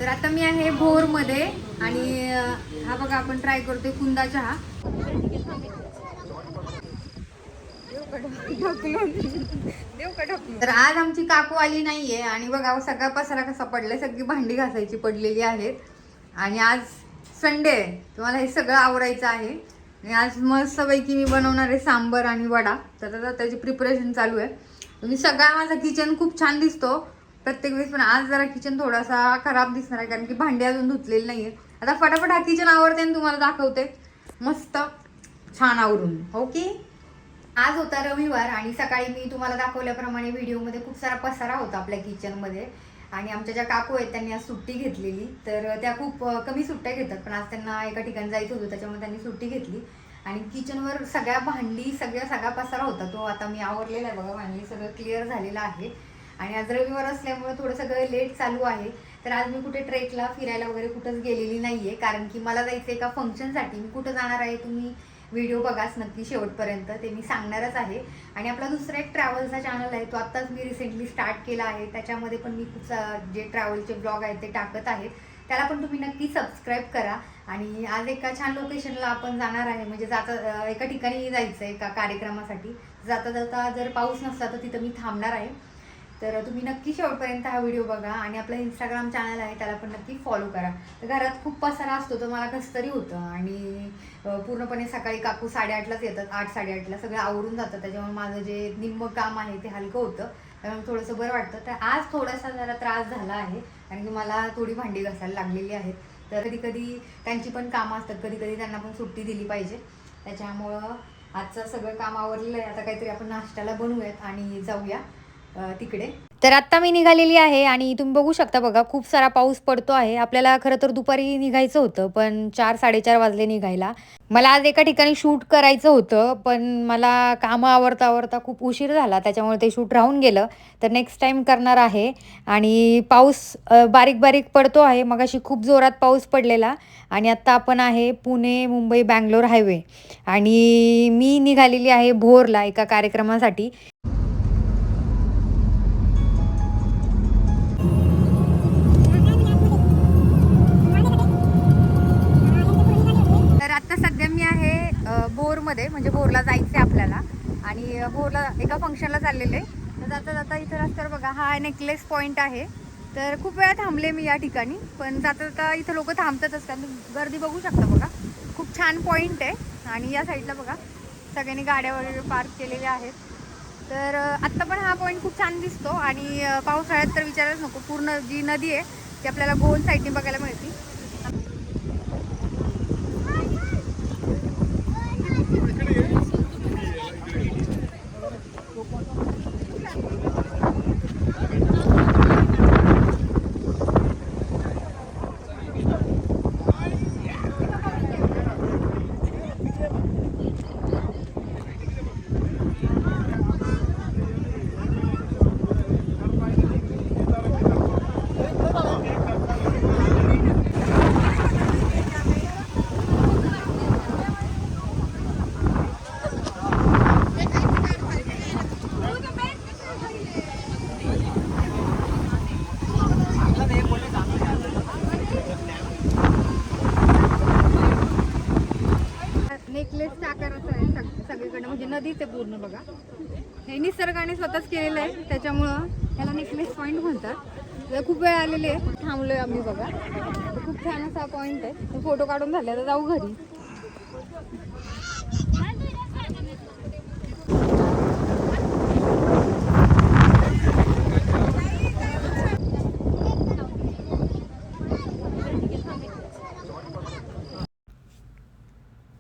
तर आता मी आहे भोरमध्ये आणि हा बघा आपण ट्राय करतोय कुंदा चहा. तर आज आमची काकू आली नाहीये आणि बघा सगळा पसारा कसा पडलाय, सगळी भांडी घासायची पडलेली आहेत. आणि आज संडे आहे, तुम्हाला हे सगळं आवरायचं आहे. आणि आज मस्तपैकी मी बनवणार आहे सांबर आणि वडा. तर आता त्याची प्रिपरेशन चालू आहे. तुम्ही सगळा माझा किचन खूप छान दिसतो प्रत्येक वेळेस, पण आज जरा किचन थोडासा खराब दिसणार आहे कारण की भांडी अजून धुतलेली नाहीये. आता फटाफट हा किचन आवरते आणि तुम्हाला दाखवते मस्त छान आवरून. ओके. आज होता रविवार आणि सकाळी मी तुम्हाला दाखवल्याप्रमाणे व्हिडिओमध्ये खूप सारा पसारा होता आपल्या किचनमध्ये. आणि आमच्या ज्या काकू आहेत त्यांनी आज सुट्टी घेतलेली, तर त्या खूप कमी सुट्ट्या घेतात, पण आज त्यांना एका ठिकाणी जायचं होतं त्याच्यामुळे त्यांनी सुट्टी घेतली. आणि किचनवर सगळ्या भांडी सगळा पसारा होता, तो आता मी आवरलेला आहे बघा. भांडी सगळं क्लिअर झालेलं आहे. आणि आज रविवार असल्यामुळे थोडं सगळं लेट चालू आहे. तर आज मी कुठे ट्रेकला फिरायला वगैरे कुठंच गेलेली नाहीये कारण की मला जायचं एका फंक्शनसाठी. मी कुठं जाणार आहे तुम्ही व्हिडिओ बघाच नक्की शेवटपर्यंत, ते मी सांगणारच आहे. आणि आपला दुसरा एक ट्रॅव्हलचा चॅनल आहे, तो आत्ताच मी रिसेंटली स्टार्ट केला आहे. त्याच्यामध्ये पण मी खूप जे ट्रॅव्हलचे ब्लॉग आहेत ते टाकत आहे, त्याला पण तुम्ही नक्की सबस्क्राईब करा. आणि आज एका छान लोकेशनला आपण जाणार आहे, म्हणजे एका ठिकाणी जायचं आहे एका कार्यक्रमासाठी. जाता जाता जर पाऊस नसला तर तिथं मी थांबणार आहे. तर तुम्ही नक्की शेवटपर्यंत हा व्हिडिओ बघा. आणि आपलं इंस्टाग्राम चॅनल आहे त्याला पण नक्की फॉलो करा. तर घरात खूप पसारा असतो, तर मला कसं तरी होतं. आणि पूर्णपणे सकाळी काकू 8:30लाच येतात, 8-8:30ला सगळं आवरून जातं. त्याच्यामुळे माझं जे निम्म काम आहे ते हलकं होतं, त्यामुळे थोडंसं बरं वाटतं. तर आज थोडासा जरा त्रास झाला आहे कारण की मला थोडी भांडी घासायला लागलेली आहेत. तर कधी कधी त्यांची पण कामं असतात, कधी कधी त्यांना पण सुट्टी दिली पाहिजे. त्याच्यामुळं आजचं सगळं काम आवरलेलं आहे. आता काहीतरी आपण नाश्त्याला बनवूयात आणि जाऊया तिकडे. तर आत्ता मी निघालेली आहे आणि तुम्ही बघू शकता बघा खूप सारा पाऊस पडतो आहे. आपल्याला खरं तर दुपारी निघायचं होतं, पण 4-4:30 वाजले निघायला. मला आज एका ठिकाणी शूट करायचं होतं, पण मला कामं आवरता खूप उशीर झाला, त्याच्यामुळे ते शूट राहून गेलं. तर नेक्स्ट टाईम करणार आहे. आणि पाऊस बारीक बारीक पडतो आहे. मगाशी खूप जोरात पाऊस पडलेला. आणि आत्ता आपण आहे पुणे मुंबई बँगलोर हायवे आणि मी निघालेली आहे भोरला एका कार्यक्रमासाठी. तर आता सध्या मी आहे भोरमध्ये, म्हणजे भोरला जायचं आहे आपल्याला. आणि भोरला एका फंक्शनला चाललेले. तर जाता जाता इथं रस्त्यावर बघा हा नेकलेस पॉईंट आहे. तर खूप वेळा थांबले मी या ठिकाणी, पण जाता जाता इथं लोक थांबतातच कारण गर्दी बघू शकता बघा. खूप छान पॉईंट आहे. आणि या साईडला बघा सगळ्यांनी गाड्या वगैरे पार्क केलेल्या आहेत. तर आत्ता पण हा पॉईंट खूप छान दिसतो. आणि पावसाळ्यात तर विचारायलाच नको, पूर्ण जी नदी आहे ती आपल्याला गोल साईडने बघायला मिळते. नेकलेसच्या आकाराचं आहे सगळीकडे, म्हणजे नदीच आहे पूर्ण बघा. हे निसर्गाने स्वतःच केलेलं आहे, त्याच्यामुळं ह्याला नेकलेस पॉईंट म्हणतात. खूप वेळ आलेले आहे, थांबलोय आम्ही बघा. खूप छान असा पॉईंट आहे. फोटो काढून झाले, आता जाऊ घरी.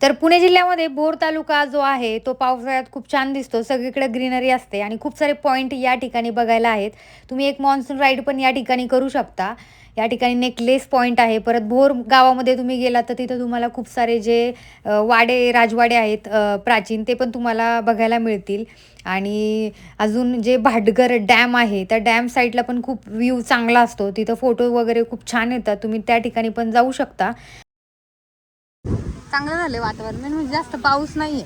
तर पुणे जिल्ह्यामध्ये भोर तालुका जो आहे तो पावसाळ्यात खूप छान दिसतो. सगळीकडे ग्रीनरी असते आणि खूप सारे पॉईंट या ठिकाणी बघायला आहेत. तुम्ही एक मॉन्सून राईड पण या ठिकाणी करू शकता. या ठिकाणी नेकलेस पॉईंट आहे. परत भोर गावामध्ये तुम्ही गेलात तर तिथं तुम्हाला खूप सारे जे राजवाडे आहेत प्राचीन, ते पण तुम्हाला बघायला मिळतील. आणि अजून जे भाटगर डॅम आहे त्या डॅम साईडला पण खूप व्ह्यू चांगला असतो. तिथं फोटो वगैरे खूप छान येतात. तुम्ही त्या ठिकाणी पण जाऊ शकता. चांगलं झालं वातावरण, म्हणजे जास्त पाऊस नाहीये.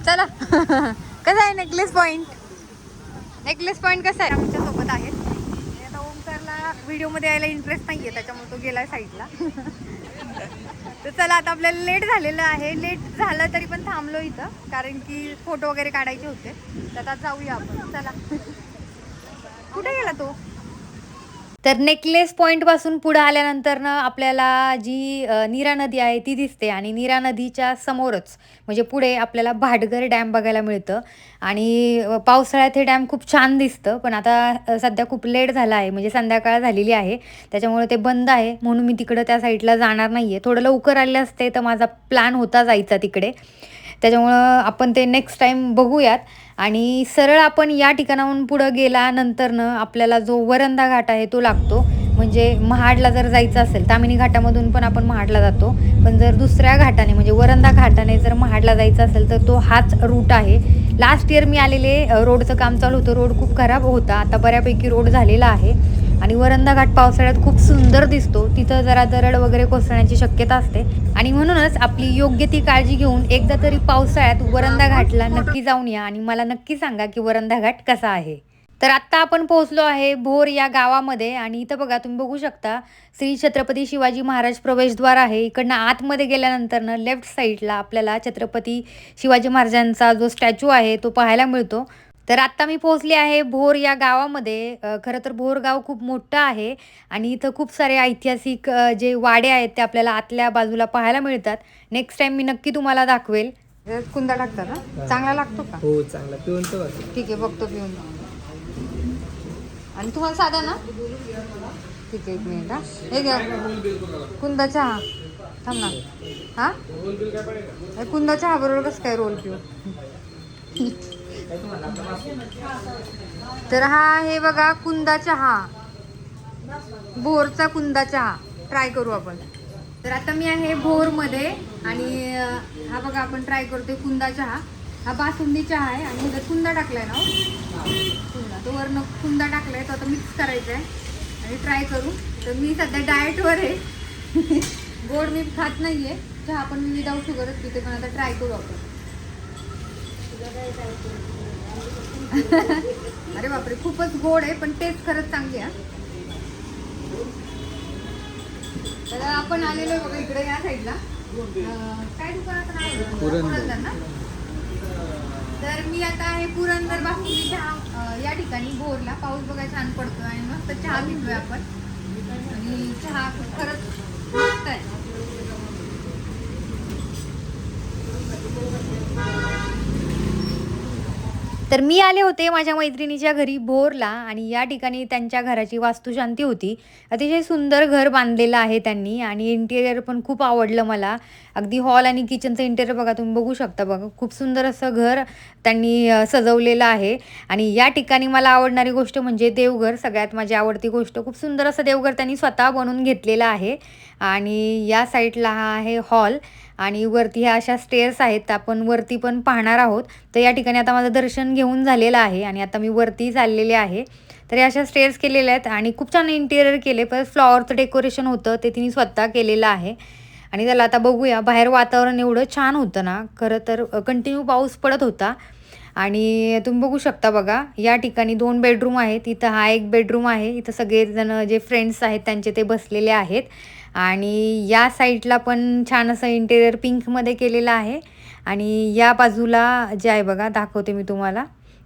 चला कसं आहे नेकलेस पॉईंट? नेकलेस पॉईंट कसं आहे? आमच्या सोबत आहेत व्हिडिओमध्ये यायला इंटरेस्ट नाही आहे, त्याच्यामुळे तो गेलाय साईडला. तर चला आता आपल्याला लेट झालेलं आहे. लेट झालं तरी पण थांबलो इथं, कारण की फोटो वगैरे काढायचे होते. तर आता जाऊया आपण. चला. कुठे गेला तो? तर नेकलेस पॉईंटपासून पुढं आल्यानंतर ना आपल्याला जी नीरा नदी आहे ती दिसते आणि नीरा नदीच्या समोरच म्हणजे पुढे आपल्याला भाटघर डॅम बघायला मिळतं. आणि पावसाळ्यात हे डॅम खूप छान दिसतं, पण आता सध्या खूप लेट झाला आहे, म्हणजे संध्याकाळ झालेली आहे, त्याच्यामुळे ते बंद आहे. म्हणून मी तिकडं त्या साईडला जाणार नाही आहे. थोडं लवकर आले असते तर माझा प्लॅन होता जायचा तिकडे, त्याच्यामुळं आपण ते नेक्स्ट टाईम बघूयात. आणि सरळ आपण या ठिकाणाहून पुढं गेल्यानंतरनं आपल्याला जो वरंधा घाट आहे तो लागतो. म्हणजे महाडला जर जायचं असेल, तामिनी घाटामधून पण आपण महाडला जातो, पण जर दुसऱ्या घाटाने म्हणजे वरंधा घाटाने जर महाडला जायचं असेल तर तो हाच रूट आहे. लास्ट इयर मी आलेले रोडचं काम चालू होतं, रोड खूप खराब होता, आता बऱ्यापैकी रोड झालेला आहे. आणि वरंधा घाट पावसाळ्यात खूप सुंदर दिसतो. तिथं जरा दरड वगैरे कोसळण्याची शक्यता असते, आणि म्हणूनच आपली योग्य ती काळजी घेऊन एकदा तरी पावसाळ्यात वरंधा घाटला नक्की जाऊन या आणि मला नक्की सांगा की वरंधा घाट कसा आहे. तर आत्ता आपण पोहोचलो आहे भोर या गावामध्ये, आणि इथं बघा तुम्ही बघू शकता श्री छत्रपती शिवाजी महाराज प्रवेशद्वार आहे. इकडनं आतमध्ये गेल्यानंतरनं लेफ्ट साईडला आपल्याला छत्रपती शिवाजी महाराजांचा जो स्टॅच्यू आहे तो पाहायला मिळतो. तर आत्ता मी पोहोचले आहे भोर या गावामध्ये. खरं तर भोर गाव खूप मोठं आहे आणि इथं खूप सारे ऐतिहासिक जे वाडे आहेत ते आपल्याला आतल्या बाजूला पाहायला मिळतात. नेक्स्ट टाइम मी नक्की तुम्हाला दाखवेल. कुंदा टाकतात ना, चांगला लागतो का? हो चांगला, पिऊन तर ठीक आहे, बघतो पिऊन. आणि तुम्हाला साधा ना? ठीक आहे, 1 मिनिट. हा, हे घ्या कुंदा चहा. थांब ना. हा, कुंदा चहा बरोबर कसं काय रोल पिऊ? तर हा हे बघा कुंदा चहा, भोरचा कुंदा चहा ट्राय करू आपण. तर आता मी आहे भोरमध्ये आणि हा बघा आपण ट्राय करतोय कुंदा चहा. हा बासुंदी चहा आहे आणि ह्याच्यात कुंदा टाकलाय ना, कुंदा तो वरनं कुंदा टाकलाय, तो आता मिक्स करायचा आहे आणि ट्राय करू. तर मी सध्या डाएटवर आहे. गोड मी खात नाहीये, चहा पण मी विदाऊट शुगरच पिते, पण आता ट्राय करू आपण. अरे बापरे, खूपच गोड आहे, पण टेस्ट खरंच चांगली आहे. तर आपण आलेलो बघा इकडे या साईडला. काय दुकानाचं नाव आहे? पुरंदर ना. तर मी आता आहे पुरंदर बासुंदी चहा या ठिकाणी भोरला. पाऊस बघा छान पडतोय आणि मस्त चहा पितोय आपण, आणि चहा खरंच मस्त आहे. तर मी आले होते माझ्या मैत्रिणीच्या घरी भोरला, आणि या ठिकाणी त्यांच्या घराची वास्तुशांती होती. अतिशय सुंदर घर बांधलेलं आहे त्यांनी, आणि इंटिरियर पण खूप आवडलं मला. अगदी हॉल आणि किचनचं इंटिरियर बघा, तुम्ही बघू शकता बघा, खूप सुंदर असं घर त्यांनी सजवलेलं आहे. आणि या ठिकाणी मला आवडणारी गोष्ट म्हणजे देवघर, सगळ्यात माझी आवडती गोष्ट. खूप सुंदर असं देवघर त्यांनी स्वतः बनवून घेतलेलं आहे. आणि या साईडला हा आहे हॉल, आणि वरती ह्या अशा स्टेअर्स आहेत, आपण वरती पण पाहणार आहोत. तर या ठिकाणी आता माझं दर्शन घेऊन झालेलं आहे आणि आता मी वरती चाललेले आहे. तर या अशा स्टेअर्स केलेल्या आहेत आणि खूप छान इंटिरियर केले. परत फ्लॉवरचं डेकोरेशन होतं ते तिने स्वतः केलेलं आहे. आणि त्याला आता बघूया, बाहेर वातावरण एवढं छान होतं ना, खरं तर कंटिन्यू पाऊस पडत होता. आणि तुम्ही बघू शकता बघा, या ठिकाणी 2 बेडरूम आहेत. इथं हा एक बेडरूम आहे, इथं सगळेजण जे फ्रेंड्स आहेत त्यांचे ते बसलेले आहेत. आणि या साईडला पण छान असं इंटेरियर पिंकमध्ये केलेलं आहे. आणि या बाजूला जे आहे बघा, दाखवते मी तुम्हाला,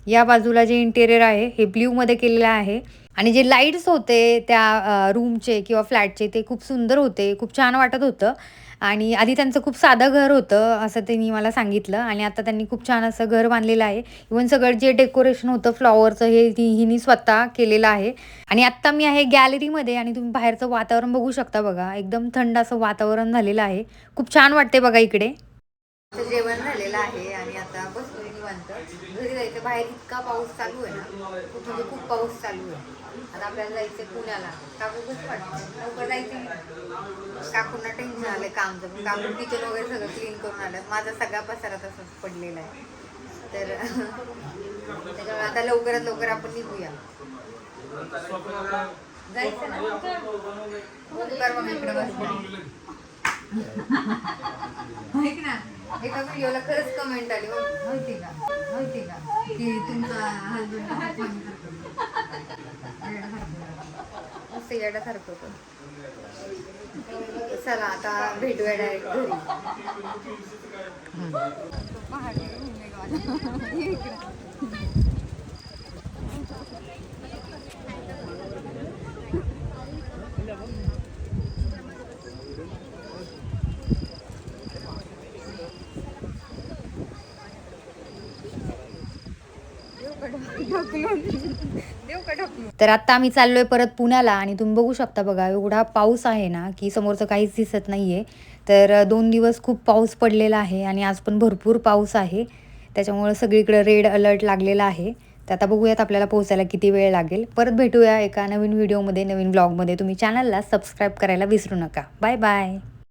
या बाजूला जे इंटेरियर आहे हे ब्ल्यूमध्ये केलेलं आहे. आणि जे लाईट्स होते त्या रूमचे किंवा फ्लॅटचे ते खूप सुंदर होते, खूप छान वाटत होतं. आणि आधी त्यांचं खूप साधं घर होतं असं त्यांनी मला सांगितलं, आणि आता त्यांनी खूप छान असं घर बांधलेलं आहे. इवन सगळं जे डेकोरेशन होतं फ्लॉवरचं हे हिनी स्वतः केलेलं आहे. आणि आत्ता मी आहे गॅलरीमध्ये, आणि तुम्ही बाहेरचं वातावरण बघू शकता बघा, एकदम थंड असं वातावरण झालेलं आहे. खूप छान वाटते बघा इकडे. जेवण झालेलं आहे आणि आता बसलोय निवांत. घरी जायचं, बाहेर इतका पाऊस चालू आहे ना, खूप म्हणजे खूप पाऊस चालू आहे. आता आपल्याला जायचं पुण्याला. काकू कसं वाटतं, लवकर जायचं. काकूंना टेन्शन आलं कामचं, पण काकू किचन वगैरे सगळं क्लीन करून आलं. माझा सगळा पसारा तसंच पडलेला आहे. तर त्याच्यामुळे आता लवकरात लवकर आपण निघूया. जायचं ना, कर मग इकडे बस. ऐक ना, एका व्हिडिओला खरंच कमेंट आली माहिती का की तुमचा हजबंड येण्यासारखं होतं. चला आता भेटूया डायरेक्ट घरी. तर आता आम्ही चाललोय परत पुण्याला आणि तुम्ही बघू शकता बघा एवढा पाऊस आहे ना की समोरचं काहीच दिसत नाहीये. तर 2 दिवस खूप पाऊस पडलेला आहे आणि आज पण भरपूर पाऊस आहे. त्याच्यामुळे सगळीकडे रेड अलर्ट लागलेला आहे. तर आता बघूयात आपल्याला पोहोचायला किती वेळ लागेल. परत भेटूया एका नवीन व्हिडिओमध्ये, नवीन व्लॉगमध्ये. तुम्ही चॅनलला सबस्क्राईब करायला विसरू नका. Bye bye.